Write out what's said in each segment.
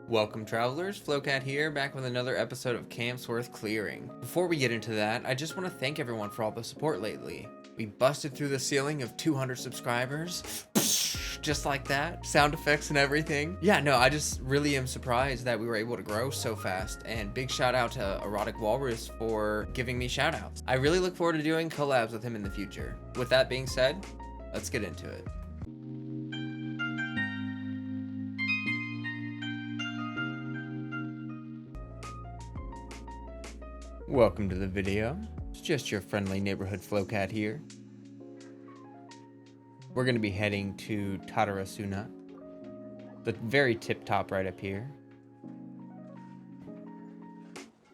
Welcome travelers, Flowcat here, back with another episode of Camps Worth Clearing. Before we get into that, I just want to thank everyone for all the support lately. We busted through the ceiling of 200 subscribers, just like that, sound effects and everything. Yeah, no, I just really am surprised that we were able to grow so fast, and big shout out to Erotic Walrus for giving me shout outs. I really look forward to doing collabs with him in the future. With that being said, let's get into it. Welcome to the video. It's just your friendly neighborhood Flowcat here. We're going to be heading to Tatarasuna, the very tip top right up here.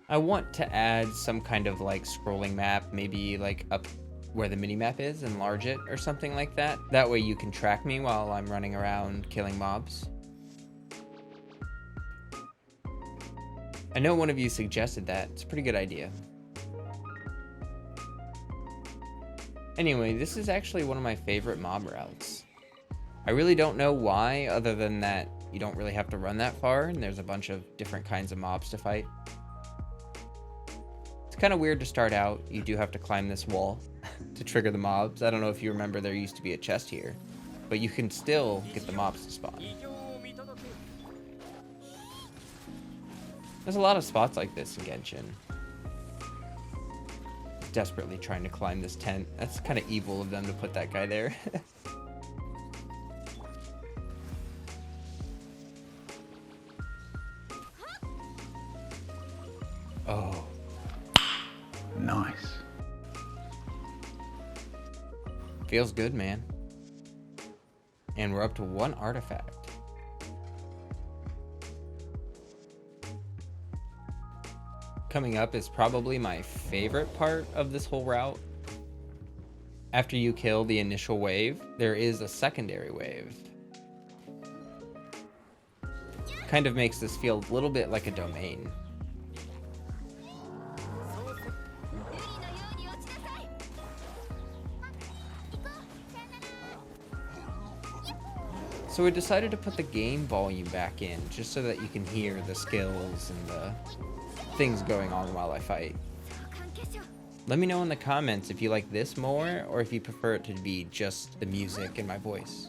I want to add some kind of like scrolling map, maybe like up where the mini map is, enlarge it or something like that. That way you can track me while I'm running around killing mobs. I know one of you suggested that. It's a pretty good idea. Anyway, this is actually one of my favorite mob routes. I really don't know why, other than that you don't really have to run that far and there's a bunch of different kinds of mobs to fight. It's kind of weird to start out. You do have to climb this wall to trigger the mobs. I don't know if you remember, there used to be a chest here, but you can still get the mobs to spawn. There's a lot of spots like this in Genshin. Desperately trying to climb this tent. That's kind of evil of them to put that guy there. Oh. Nice. Feels good, man. And we're up to one artifact. Coming up is probably my favorite part of this whole route. After you kill the initial wave, there is a secondary wave. Kind of makes this feel a little bit like a domain. So we decided to put the game volume back in, just so that you can hear the skills and the things going on while I fight. Let me know in the comments if you like this more, or if you prefer it to be just the music and my voice.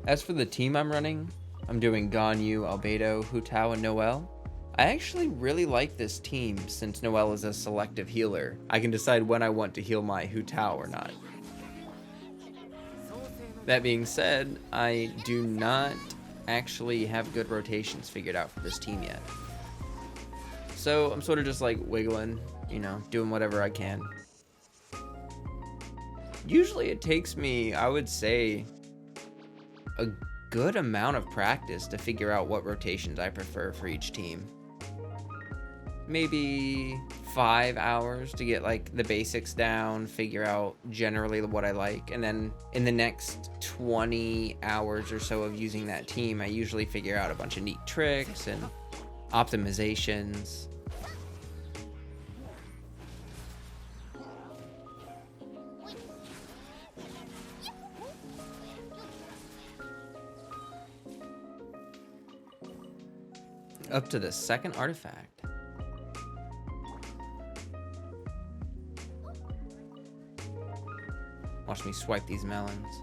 As for the team I'm running, I'm doing Ganyu, Albedo, Hu Tao, and Noelle. I actually really like this team since Noelle is a selective healer. I can decide when I want to heal my Hu Tao or not. That being said, I do not actually have good rotations figured out for this team yet. So I'm sort of just like wiggling, you know, doing whatever I can. Usually it takes me, I would say, a good amount of practice to figure out what rotations I prefer for each team. Maybe 5 hours to get like the basics down, figure out generally what I like, and then in the next 20 hours or so of using that team, I usually figure out a bunch of neat tricks and optimizations. Up to the second artifact. Watch me swipe these melons.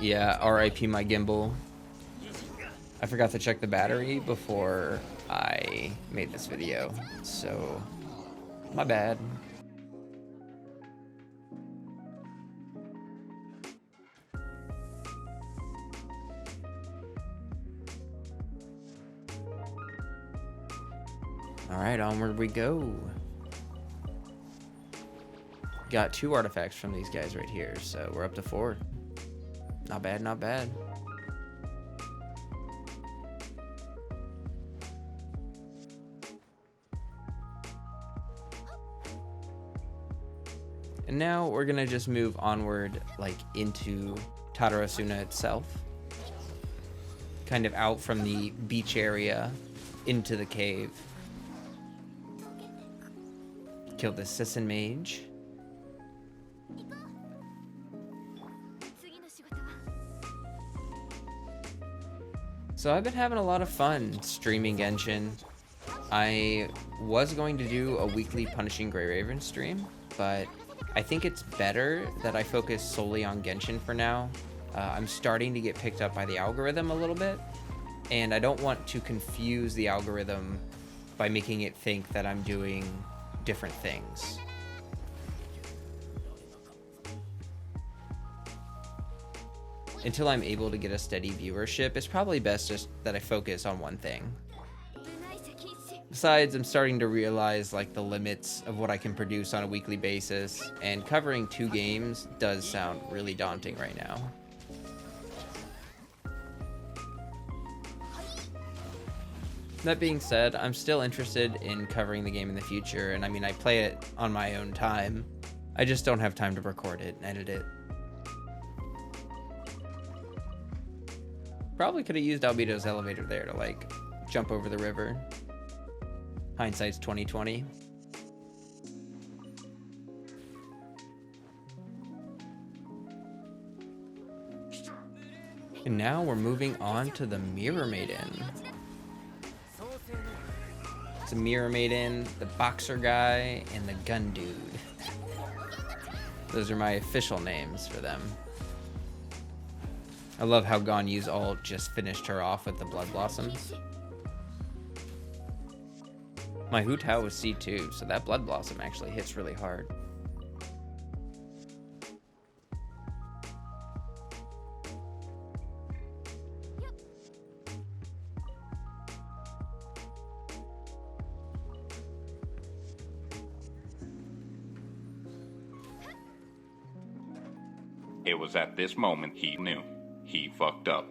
Yeah, RIP my gimbal. I forgot to check the battery before I made this video, so my bad. Alright, onward we go. Got 2 artifacts from these guys right here, so we're up to 4. Not bad, not bad. And now we're gonna just move onward, like, into Tatarasuna itself. Kind of out from the beach area into the cave. Kill the Sisson Mage. So I've been having a lot of fun streaming Genshin. I was going to do a weekly Punishing Grey Raven stream, but I think it's better that I focus solely on Genshin for now. I'm starting to get picked up by the algorithm a little bit, and I don't want to confuse the algorithm by making it think that I'm doing different things. Until I'm able to get a steady viewership, it's probably best just that I focus on one thing. Besides, I'm starting to realize like the limits of what I can produce on a weekly basis, and covering 2 games does sound really daunting right now. That being said, I'm still interested in covering the game in the future, and I mean, I play it on my own time. I just don't have time to record it and edit it. Probably could have used Albedo's elevator there to like jump over the river. Hindsight's 2020. And now we're moving on to the Mirror Maiden. It's a Mirror Maiden, the Boxer Guy, and the Gun Dude. Those are my official names for them. I love how Ganyu's ult just finished her off with the Blood Blossoms. My Hu Tao was C2, so that Blood Blossom actually hits really hard. It was at this moment he knew. He fucked up.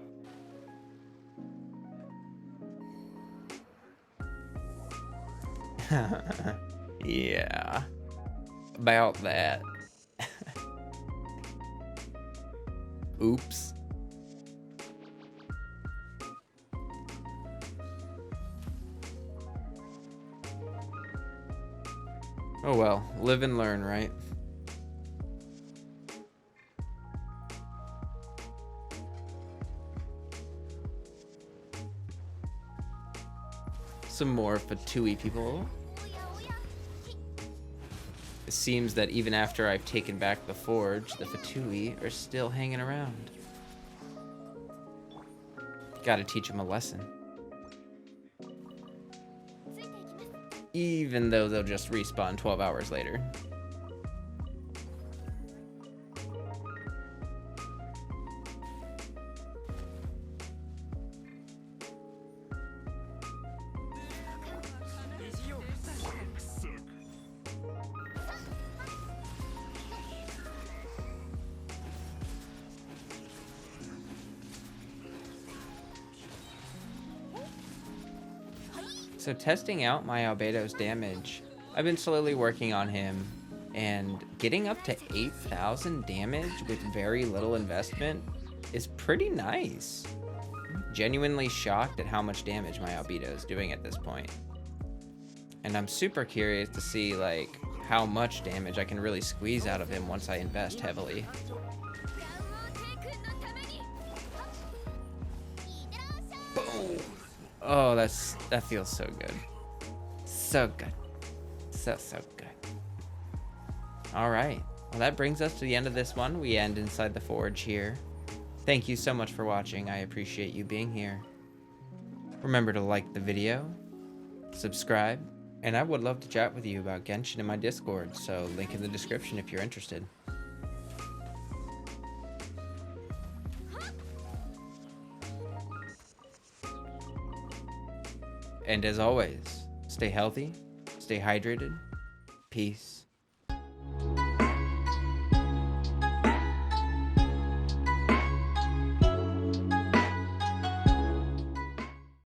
Yeah. About that. Oops. Oh well, live and learn, right? Some more Fatui people. It seems that even after I've taken back the forge, the Fatui are still hanging around. Gotta teach them a lesson. Even though they'll just respawn 12 hours later. So testing out my Albedo's damage, I've been slowly working on him, and getting up to 8,000 damage with very little investment is pretty nice. I'm genuinely shocked at how much damage my Albedo is doing at this point. And I'm super curious to see like how much damage I can really squeeze out of him once I invest heavily. Boom! Oh, that feels so good. So good. So good. Alright. Well, that brings us to the end of this one. We end inside the forge here. Thank you so much for watching. I appreciate you being here. Remember to like the video, subscribe, and I would love to chat with you about Genshin in my Discord, so link in the description if you're interested. And as always, Stay healthy, stay hydrated. Peace.